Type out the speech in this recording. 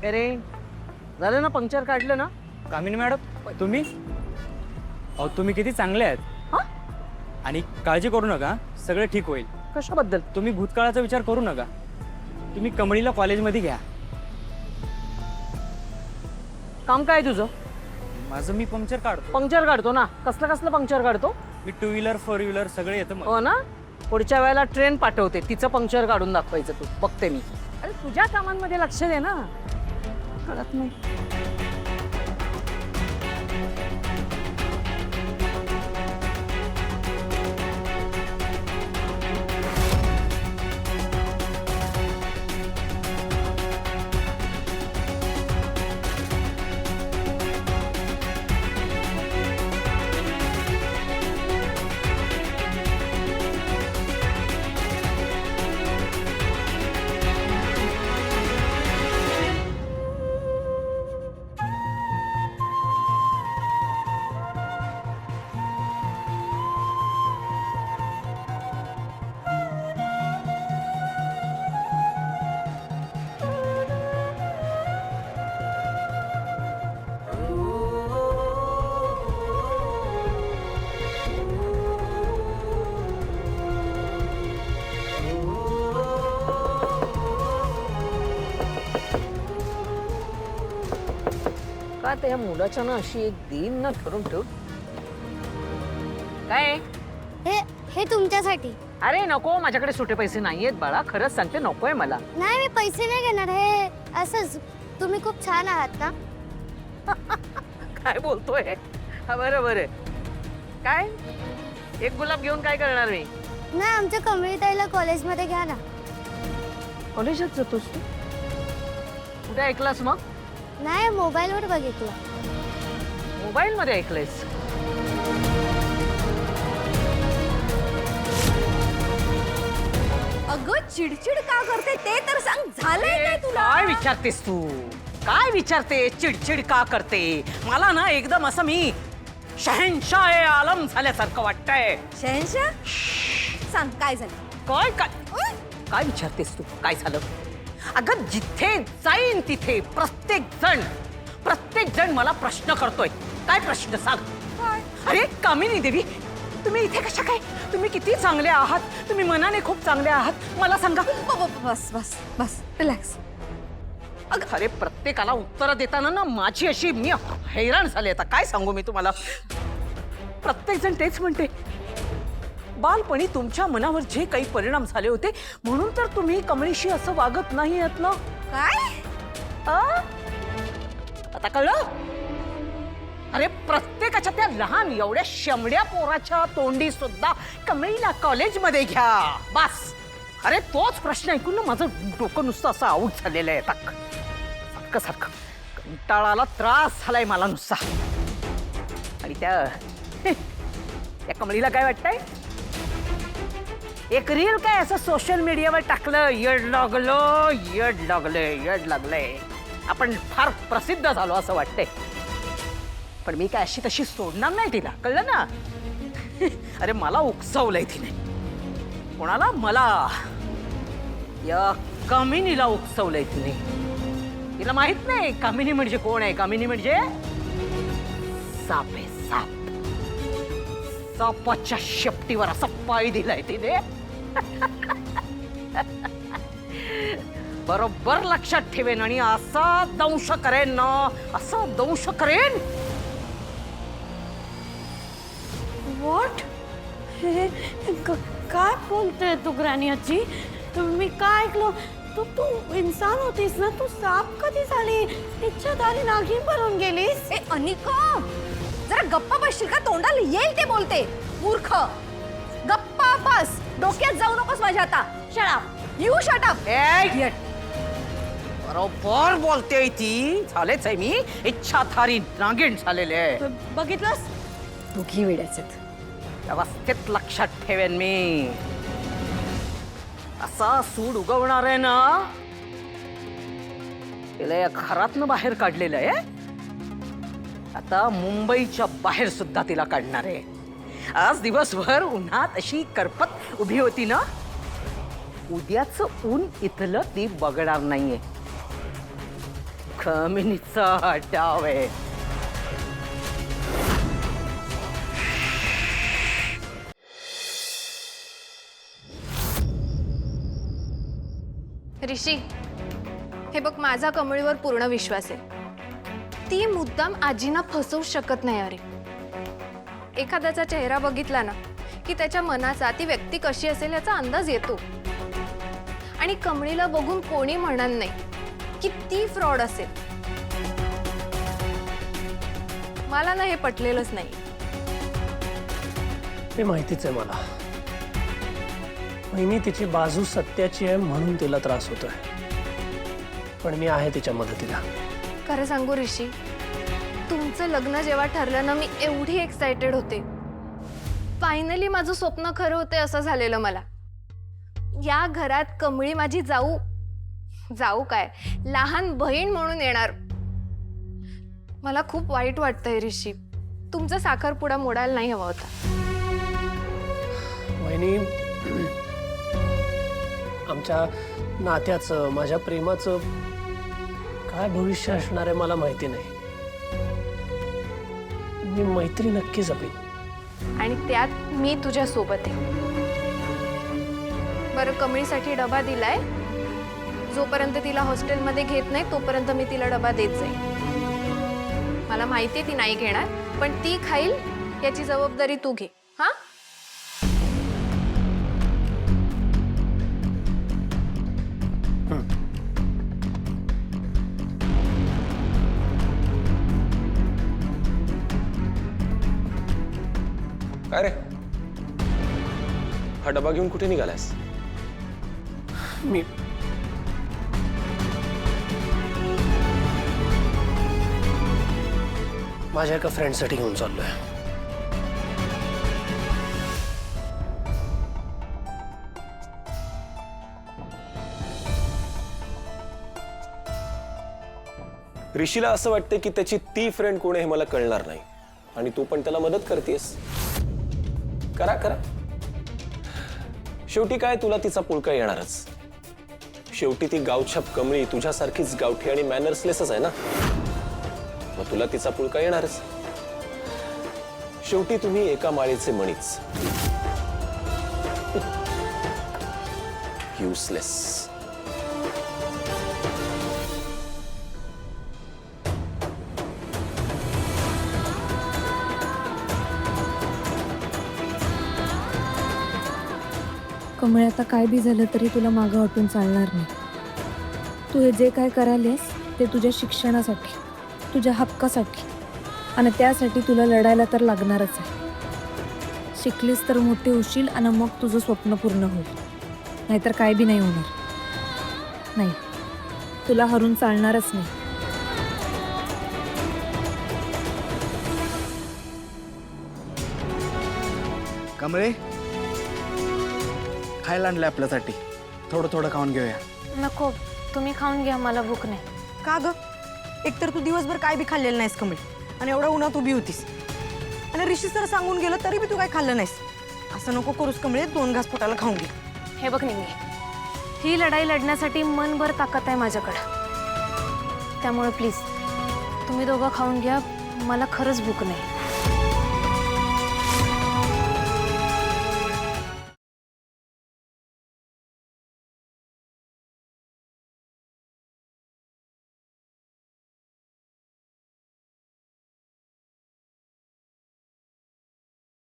अरे झालं ना, पंक्चर काढलं ना? कामिनी मॅडम तुम्ही अहो तुम्ही किती चांगले आहेत हा? आणि काळजी करू नका, सगळं ठीक होईल. कशाबद्दल? तुम्ही भूतकाळाचा विचार करू नका. तुम्ही कमळीला कॉलेजमध्ये घ्या. काम काय तुझं? माझं मी पंक्चर काढतो. पंक्चर काढतो ना? कसलं कसलं पंक्चर काढतो? मी 2 व्हीलर 4 व्हीलर सगळे येतं मला. हो ना, पुढच्या वेळेला ट्रेन पाठवते, तिचं पंक्चर काढून दाखवायचं तू. बघते मी. अरे तुझ्या कामांमध्ये लक्ष दे ना. कळत नाही. का त्या मुलाच्या ना अशी एक दिन ना ठरून ठेव. काय? हे हे तुमच्यासाठी. अरे नको, माझ्याकडे सुटे पैसे नाहीयेत बाळा, खरंच सांगते, नकोय मला. नाही मी पैसे नाही घेणार. हे असंच. तुम्ही खूप छान आहात ना. काय बोलतोय? हा बरं बरं. काय एक गुलाब घेऊन काय करणार मी? नाही आमच्या कमळीताईला कॉलेजमध्ये घ्या ना. कॉलेजात जातोस तू? कुठे ऐकलास मग? नाही मोबाईलवर बघितलं. मोबाईल मध्ये ऐकलंयस? अगं चिडचिड का करते ते तर सांग. झालंय काय तुला? काय विचारतेस तू? काय विचारते? चिडचिड का करते? मला ना एकदम असं मी शहनशाह आलम झाल्यासारखं वाटतंय. शहनशाह सांग काय झालं? काय काय काय विचारतेस तू? काय झालं? अगं जिथे जाईन तिथे प्रत्येक जण मला प्रश्न करतोय. काय प्रश्न सांग? अरे कामिनी देवी, तुम्ही इथे कशा काय? तुम्ही किती चांगले आहात, तुम्ही मनाने खूप चांगले आहात, मला सांगा. बस बस बस रिलॅक्स. अरे प्रत्येकाला उत्तर देताना ना माझी अशी मी हैराण झाले. आता काय सांगू मी तुम्हाला. प्रत्येक जण तेच म्हणते, बालपणी तुमच्या मनावर जे काही परिणाम झाले होते म्हणून तर तुम्ही कमळीशी असं वागत नाही आहात ना. काय? आता कळलं? अरे प्रत्येकाच्या त्या लहान एवढ्या शमड्या पोराच्या तोंडी सुद्धा कमळीला कॉलेजमध्ये घ्या, बस. अरे तोच प्रश्न ऐकून ना माझं डोकं नुसतं असं आऊट झालेलं आहे. सारखं सारखं कंटाळाला त्रास झालाय मला नुसता. आणि त्या कमळीला काय वाटतंय? एक रील काय असं सोशल मीडियावर टाकलं, येड लागलंय. आपण फार प्रसिद्ध झालो असं वाटतंय. पण मी काय अशी तशी सोडणार नाही तिला, कळलं ना? अरे मला उकसवलंय तिने. कोणाला? मला. या कामिनीला उकसवलंय तिने. तिला माहित नाही कामिनी म्हणजे कोण आहे. कामिनी म्हणजे साप आहे, साप. सापाच्या शेपटीवर असा पाय दिलाय तिने. बरोबर लक्षात ठेवेन आणि असा दंश करेन ना, असा दंश करेन. व्हॉट? काय बोलते तू ग्रॅनी आजी? मी काय ऐकलं? तू इंसान होतीस ना, तू साप कधी झाली? इच्छा दारी नागिन बनून गेलीस? ए अनिका जरा गप्पा बसशील का? तोंडाला येईल ते बोलते. मूर्ख. गप्पा बस. डोक्यात जाऊ नकोस माझ्या आता. Shut up. You shut up. बरोबर बोलते ती. झालेच आहे मी इच्छाधारी नागिन झालेले आहे. बघितलंस? दोघी वेड्याचे. व्यवस्थित लक्षात ठेवेन मी. असा सूड उगवणार आहे ना, तिला या घरातनं बाहेर काढलेलं आहे. आता मुंबईच्या बाहेर सुद्धा तिला काढणार आहे. आज दिवसभर उन्हात अशी करपत उभी होती ना, उद्याचं ऊन इथलं ती बघणार नाहीये. खमिनीचा डाव आहे. ऋषी, हे बघ, माझा कमळीवर पूर्ण विश्वास आहे. ती मुद्दाम आजीना फसवू शकत नाही. अरे, एखाद्याचा चेहरा बघितला ना की त्याच्या मनाचा ती व्यक्ती कशी असेल याचा अंदाज येतो. आणि कमळीला बघून कोणी म्हणणार नाही की ती फ्रॉड असेल. मला ना हे पटलेलंच नाही. हे माहितीच आहे मला. वहिनी तिची बाजू सत्याची आहे म्हणून तिला त्रास होतोय, पण मी आहे तिच्या मदतीला. खरं सांगू ऋषी, तुमचं लग्न जेव्हा ठरलं ना, मी एवढी एक्साइटेड होते. फायनली माझं स्वप्न खरं होते असं झालेलं मला. या घरात कमळी माझी जाऊ काय, लहान बहीण म्हणून येणार. मला खूप वाईट वाटतंय ऋषी. तुमचा साखरपुडा मोडायला नाही हवा होता. वहिनी, आमच्या नात्याचं, माझ्या प्रेमाचं काय भविष्य असणार आहे मला माहिती नाही. मी मैत्री नक्की जपेन. आणि त्यात मी तुझ्या सोबत आहे. बरं, कमळीसाठी डबा दिलाय. जोपर्यंत तिला हॉस्टेलमध्ये घेत नाही तोपर्यंत मी तिला डबा देत जाईल. मला माहिती आहे ती नाही घेणार, पण ती खाईल याची जबाबदारी तू घे. हा, काय रे, हा डबा घेऊन कुठे निघालास? मी माझ्या एका फ्रेंडसाठी घेऊन चाललोय. ऋषीला असं वाटतं की त्याची ती फ्रेंड कोण आहे हे मला कळणार नाही, आणि तू पण त्याला मदत करतेस. करा करा. शेवटी काय, तुला तिचा पुळका येणारच. शेवटी ती गावछाप कमळी तुझ्यासारखीच गावठी आणि मॅनर्सलेसच आहे ना, मग तुला तिचा पुळका येणारच. शेवटी तुम्ही एका माळेचे मणीच. युजलेस. कमळे, आता काय बी झालं तरी तुला मागं हटून चालणार नाही. तू हे जे काय करायलेस ते तुझ्या शिक्षणासाठी, तुझ्या हक्कासाठी, आणि त्यासाठी तुला लढायला तर लागणारच आहे. शिकलीस तर मोठी होशील आणि मग तुझं स्वप्न पूर्ण होईल. नाहीतर काय बी नाही होणार. नाही, तुला हरून चालणारच नाही. कमळे, खायला आणलंय आपल्यासाठी. थोडं थोडं खाऊन घेऊया. नको, तुम्ही खाऊन घ्या, मला भूक नाही. का ग? एकतर तू दिवसभर काय बी खाल्लेलं नाहीस कमळी, आणि एवढा उन्हात उभी होतीस. आणि ऋषी सर सांगून गेलं तरी बी तू काय खाल्लं नाहीस. असं नको करूस कमळे, 2 घास पोटाला खाऊन घे. हे बघ निंगे, ही लढाई लढण्यासाठी मनभर ताकद आहे माझ्याकडं. त्यामुळे प्लीज तुम्ही दोघं खाऊन घ्या, मला खरंच भूक नाही.